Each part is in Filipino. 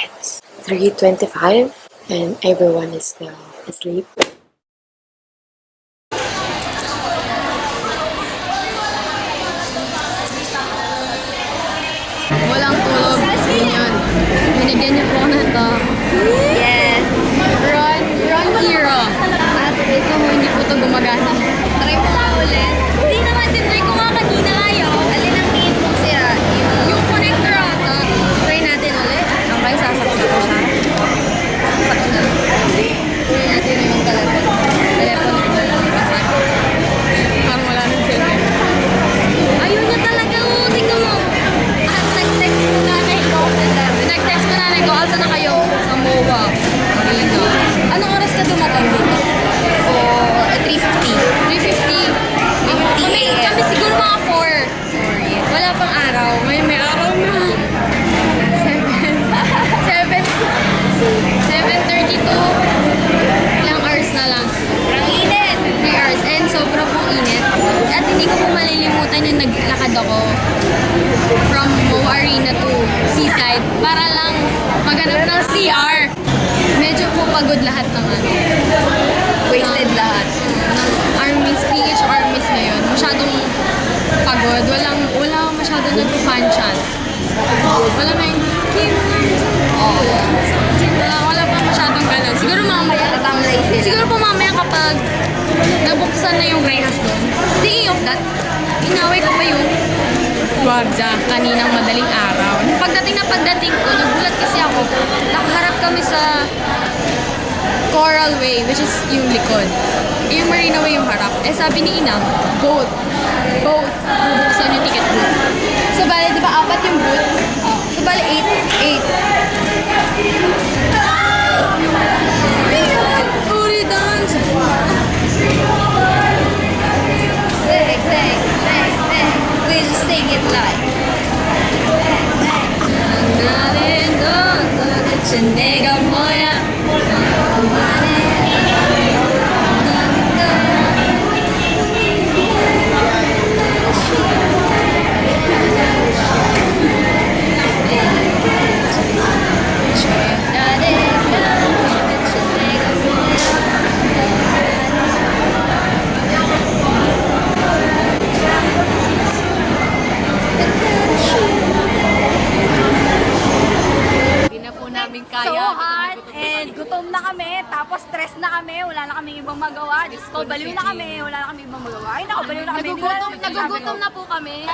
It's 3:25 and everyone is still asleep. Walang tulog. Yun. Binigyan niyo po ako ng to. Yes. Run hero. At ito mo, hindi po ito gumagana. Try mo nga ulit. Hindi naman, tinry ko nga kanina ayaw. Alin ang tingin mong sira? Yung connector ata. Try natin ulit. Okay, sasaksak ko siya. Sasaksak ko na. Try natin yung telepono. Basak. Parang wala nang silbi. Ayun niya talaga. Oh, tingnan mo. Nag-text ko nanay ko. Nag-text ko nanay ko. Asa na kayo? Sa MOA. Marino. Anong oras ka dumating dito? So, 3:50. 3:50. Kami siguro mga 4. Wala pang araw. May araw na. 7:32. Ilang hours na lang. Sobrang init. 3 hours. And sobrang pong init. At hindi ko po malilimutan yung naglakad ako from MOA Arena to Seaside para lang maghanap ng CR. Medyo po pagod lahat ng ano. Wasted lahat. Ng armies, PH armies ngayon. Masyadong pagod. Wala masyadong nag-fan chant. Wala na yung wala pa masyadong ganun. Siguro mamaya. Tatamlay sila. Siguro po mamaya kapag nabuksan na yung Reyes doon. Speaking of that, inaway ko pa yung gwardiya kaninang madaling araw. Pagdating ko, nagulat kasi ako. Nakaharap kami sa Coral Way, which is yung likod. Yung Marina Way yung harap. Eh sabi ni Inang, both. Bubuksan yung ticket booth. So bale, di ba apat yung booth? So bale, 8. Uri dance! Sing. We'll sing it live. 나는 너 도대체 내가 뭐야? So hot and gutom na kami, tapos stress na kami, wala na kaming ibang magawa. Diyos ko, baliw na kami, wala na kaming ibang magawa. Ay, naku, baliw na kami. Nagugutom na po kami.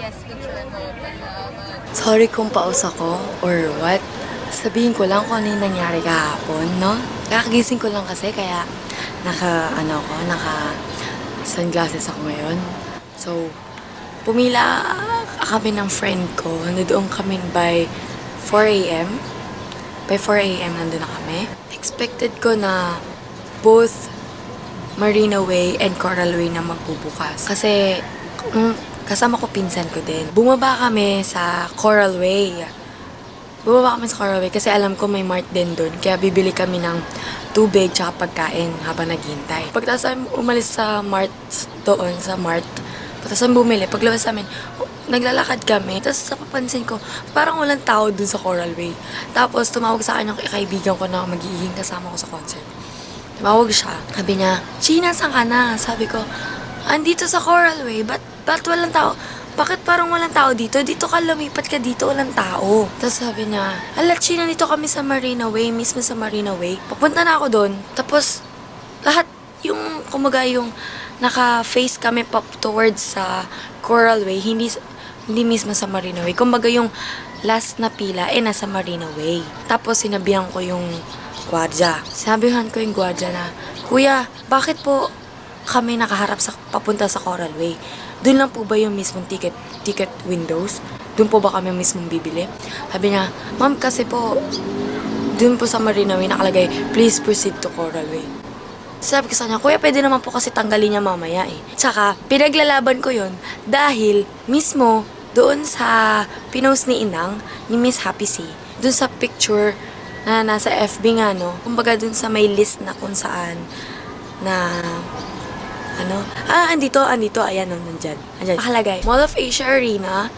Yes, picture mo. Sorry kung paus ako or what. Sabihin ko lang kung ano yung nangyari kahapon, no? Kakagising ko lang kasi kaya naka sunglasses ako ngayon. So, pumila kami ng friend ko. Nandoon kami by 4 a.m. By 4 a.m. nandun na kami. Expected ko na both Marina Way and Coral Way na magbubukas. Kasi, kasama ko pinsan ko din. Bumaba kami sa Coral Way kasi alam ko may mart din doon. Kaya bibili kami ng tubig tsaka pagkain habang naghintay. Pagkatapos umalis sa mart doon, pagkatapos bumili, paglabas namin, naglalakad kami. Tapos napapansin ko, parang walang tao doon sa Coral Way. Tapos tumawag sa akin yung kaibigan ko na magiging kasama ko sa concert. Tumawag siya. Sabi niya, Gina, saan ka na? Sabi ko, andito sa Coral Way. Ba't walang tao? Bakit parang walang tao dito? Dito ka, lumipat ka dito, walang tao. Tapos sabi niya, China, dito kami sa Marina Way, mismo sa Marina Way. Papunta na ako doon. Tapos, lahat yung, yung naka-face kami towards sa Coral Way, hindi mismo sa Marina Way. Kumbaga yung last na pila, nasa Marina Way. Tapos, sinabihan ko yung gwardiya. Sinabihan ko yung gwardiya na, Kuya, bakit po kami nakaharap papunta sa Coral Way? Doon lang po ba yung mismong ticket windows? Doon po ba kami mismong bibili? Sabi niya, Ma'am, kasi po, doon po sa Marina Way nakalagay, please proceed to Coral Way. Sabi ko sa kanya, kuya, pwede naman po kasi tanggalin niya mamaya eh. Tsaka, pinaglalaban ko yon dahil mismo doon sa pinost ni Inang, ni Miss Happy C, doon sa picture na nasa FB nga, no? Kumbaga doon sa may list na kung saan na andito, ayan, no, nandyan. Nakalagay, Mall of Asia Arena,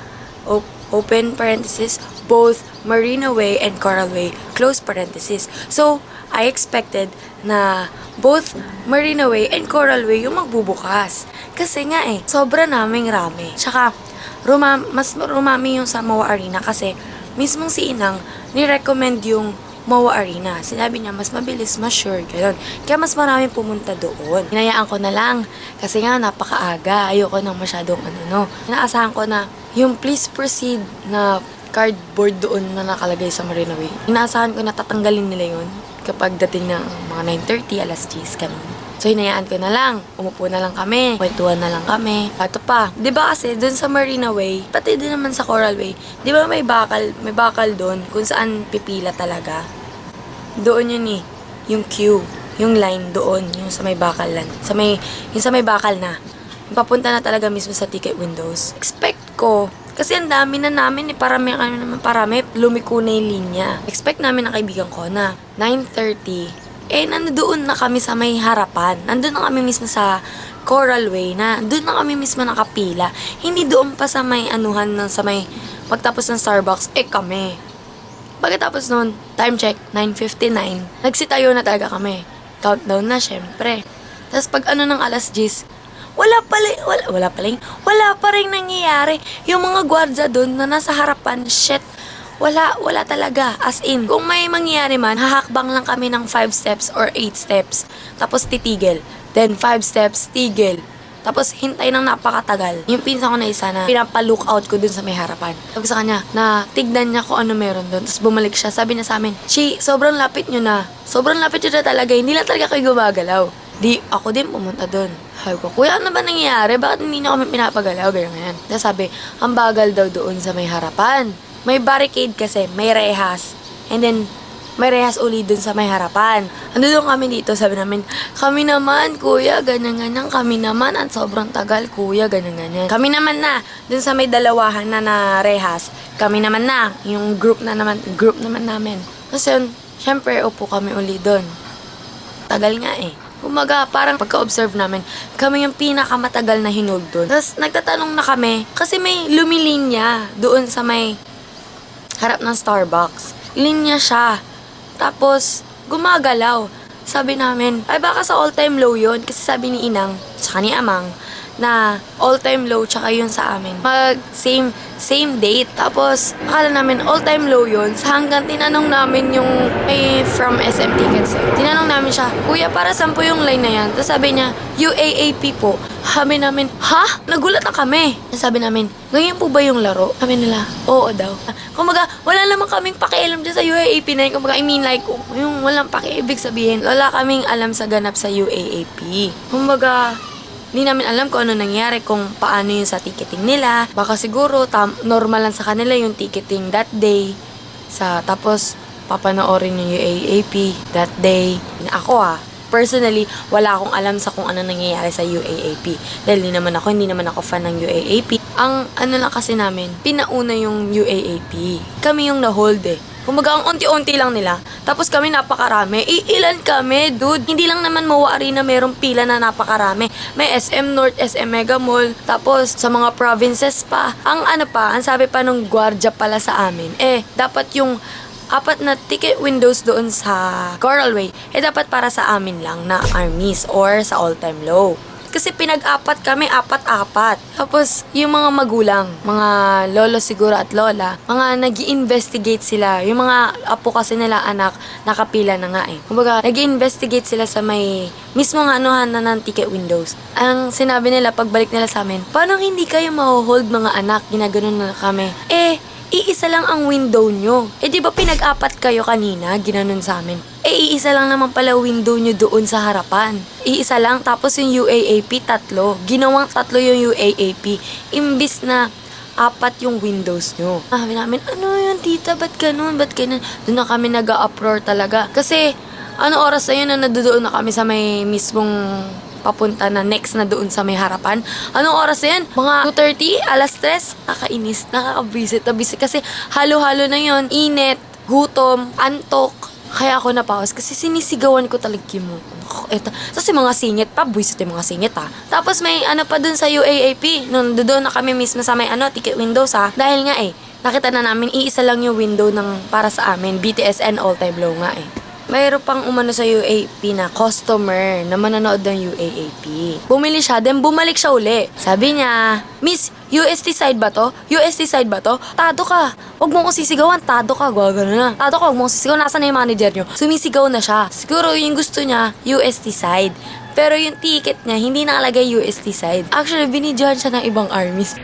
open parenthesis, both Marina Way and Coral Way, close parenthesis. So, I expected na both Marina Way and Coral Way yung magbubukas. Kasi nga sobra naming rami. Tsaka, mas rumami yung sa MOA Arena kasi mismong si Inang ni-recommend yung MOA Arena. Sinabi niya, mas mabilis, mas sure, gano'n. Kaya mas maraming pumunta doon. Hinayaan ko na lang. Kasi nga, napakaaga. Ayoko nang masyadong Inaasahan ko na yung please proceed na cardboard doon na nakalagay sa Marina Way. Inaasahan ko na tatanggalin nila yun kapag dating ng mga 9:30, alas 10, ganun. So, hinayaan ko na lang. Umupo na lang kami. Kwentuhan na lang kami. Ito pa. Di ba kasi, dun sa Marina Way, pati din naman sa Coral Way, di ba may bakal doon kung saan pipila talaga? Doon yun yung queue. Yung line doon. Yung sa may bakal lang. Yung sa may bakal na. Papunta na talaga mismo sa ticket windows. Expect ko, kasi ang dami na namin parami, lumiko na yung linya. Expect namin ng kaibigan ko na 9:30, nandoon na kami sa may harapan. Nandun na kami mismo sa Coral Way na doon na kami mismo nakapila. Hindi doon pa sa may sa may pagtapos ng Starbucks, kami. Pagkatapos nun, time check, 9:59, nagsitayo na talaga kami. Countdown na, syempre. Tapos pag ng alas 10, wala pa rin nangyayari. Yung mga gwardya doon na nasa harapan, wala talaga. As in, kung may mangyayari man, hahakbang lang kami ng 5 steps or 8 steps. Tapos titigil. Then 5 steps, tigil. Tapos hintay ng napakatagal. Yung pinsan ko na isa na pinapa-look out ko dun sa may harapan. Sabi ko sa kanya na tignan niya kung ano meron dun. Tapos bumalik siya. Sabi niya sa amin, Chi, sobrang lapit nyo na. Sobrang lapit nyo na talaga. Hindi lang talaga kayo gumagalaw. Di, ako din pumunta dun. Sabi ko, kuya, ano ba nangyayari? Bakit hindi nyo kami pinapagalaw? Ganyan. Tapos sabi, ang bagal daw doon sa may harapan. May barricade kasi, may rehas. And then, may rehas uli dun sa may harapan. Ando doon kami dito, sabi namin, kami naman, kuya, ganyan-ganyan. Kami naman, at sobrang tagal, kuya, ganyan-ganyan. Kami naman na, dun sa may dalawahan na rehas. Kami naman na, yung group naman namin. Tapos yun, syempre, upo kami uli dun. Tagal nga Umaga, parang pagka-observe namin, kami yung pinakamatagal na hinog doon. Tapos, nagtatanong na kami, kasi may lumilinya doon sa may harap ng Starbucks. Linya siya. Tapos, gumagalaw. Sabi namin, ay baka sa all-time low yun. Kasi sabi ni Inang, tsaka ni Amang, na all-time low tsaka yun sa amin. Same date. Tapos, akala namin all-time low yun. Sa hanggang tinanong namin yung from SM Tickets. Tinanong namin siya, kuya, para saan po yung line na yan? Tapos sabi niya, UAAP po. Sabi namin, ha? Nagulat na kami. Sabi namin, ganyan po ba yung laro? Sabi nila, oo daw. Kumaga, wala naman kaming pakialam dyan sa UAAP na yun. Kumaga, I mean like, yung walang pakiibig sabihin, wala kaming alam sa ganap sa UAAP. Kumaga, hindi namin alam kung ano nangyari, kung paano yung sa ticketing nila. Baka siguro, normal lang sa kanila yung ticketing that day. Tapos, papanoorin yung UAAP that day. Ako personally, wala akong alam sa kung ano nangyayari sa UAAP. Dahil hindi naman ako fan ng UAAP. Ang lang kasi namin, pinauna yung UAAP. Kami yung na-hold Kumaga, ang unti-unti lang nila. Tapos kami napakarami. Ilan kami, dude? Hindi lang naman MOA Arena merong pila na napakarami. May SM North, SM Mega Mall. Tapos sa mga provinces pa. Ang sabi pa nung gwardya pala sa amin, dapat yung 4 na ticket windows doon sa Coral Way, dapat para sa amin lang na armies or sa all-time low. Kasi pinag-apat kami, 4-4. Tapos, yung mga magulang, mga lolo siguro at lola, mga nag-i-investigate sila. Yung mga apo kasi nila, anak, nakapila na nga Kumbaga, nag-i-investigate sila sa may mismong anuhan na ng ticket windows. Ang sinabi nila, pagbalik nila sa amin, paano hindi kayo ma-hold mga anak? Ginaganon na kami. Iisa lang ang window nyo. Di ba pinag-apat kayo kanina? Ginanon sa amin. Iisa lang naman pala window nyo doon sa harapan. Iisa lang, tapos yung UAAP, 3. Ginawang 3 yung UAAP. Imbis na 4 yung windows nyo. Sabi namin, ano yun tita? Ba't ganun? Doon na kami nag-uproar talaga. Kasi, Ano oras na yun na nadoon na kami sa may mismong papunta na next na doon sa may harapan. Anong oras na yan? Mga 2:30, alas 3. Nakakainis, nakakabisit. Nabisit kasi halo-halo na yon. Init, gutom, antok. Kaya ako napawas kasi sinisigawan ko talaga mo. Eto. Tapos yung mga singit pa, buwisit yung mga singit ha. Tapos may ano pa dun sa UAAP. Nung doon na kami mismo sa may ticket windows ha. Dahil nga nakita na namin iisa lang yung window ng para sa amin. BTS and All Time Low nga Mayroon pang umano sa UAAP na customer na manonood ng UAAP. Bumili siya, then bumalik siya uli. Sabi niya, Miss, UST side ba to? UST side ba to? Tado ka. Huwag mo akong sisigawan. Tado ka. Gagano na. Tado ka. Huwag mo akong sisigawan. Nasaan na yung manager niyo? Sumisigaw na siya. Siguro yung gusto niya, UST side. Pero yung ticket niya, hindi nakalagay UST side. Actually, binidyohan siya ng ibang armies.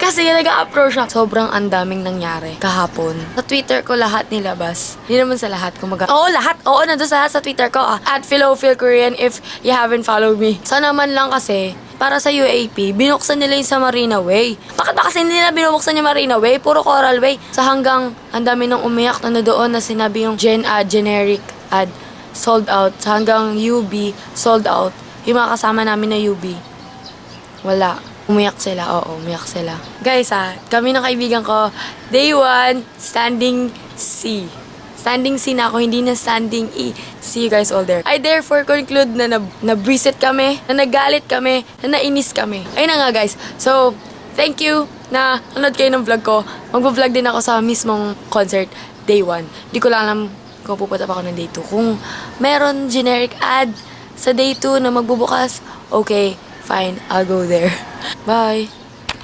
Kasi nag-approach siya. Sobrang andaming nangyari kahapon. Sa Twitter ko lahat nilabas. Hindi naman sa lahat. Oo, lahat. Oo, nandun sa lahat sa Twitter ko. At PhiloPhilKorean if you haven't followed me. Sana man lang kasi, para sa UAP, binuksan nila yung sa Marina Way. Bakit ba kasi hindi nila binuksan yung Marina Way? Puro Coral Way. Sa hanggang ang dami nang umiyak na doon na sinabi yung generic ad, sold out. Sa hanggang UB, sold out. Yung mga kasama namin na UB, wala. Umiyak sila, oo, umiyak sila. Guys, kami ng kaibigan ko, day 1, standing C. Standing C na ako, hindi na standing E. See you guys all there. I therefore conclude na na-visit kami, na nagalit kami, na nainis kami. Ayun na nga guys. So, thank you na nanood kayo ng vlog ko. Mag-vlog din ako sa mismong concert, day 1. Di ko lang alam kung pupunta pa ako ng day 2. Kung meron generic ad sa day 2 na magbubukas, okay, fine, I'll go there. Bye!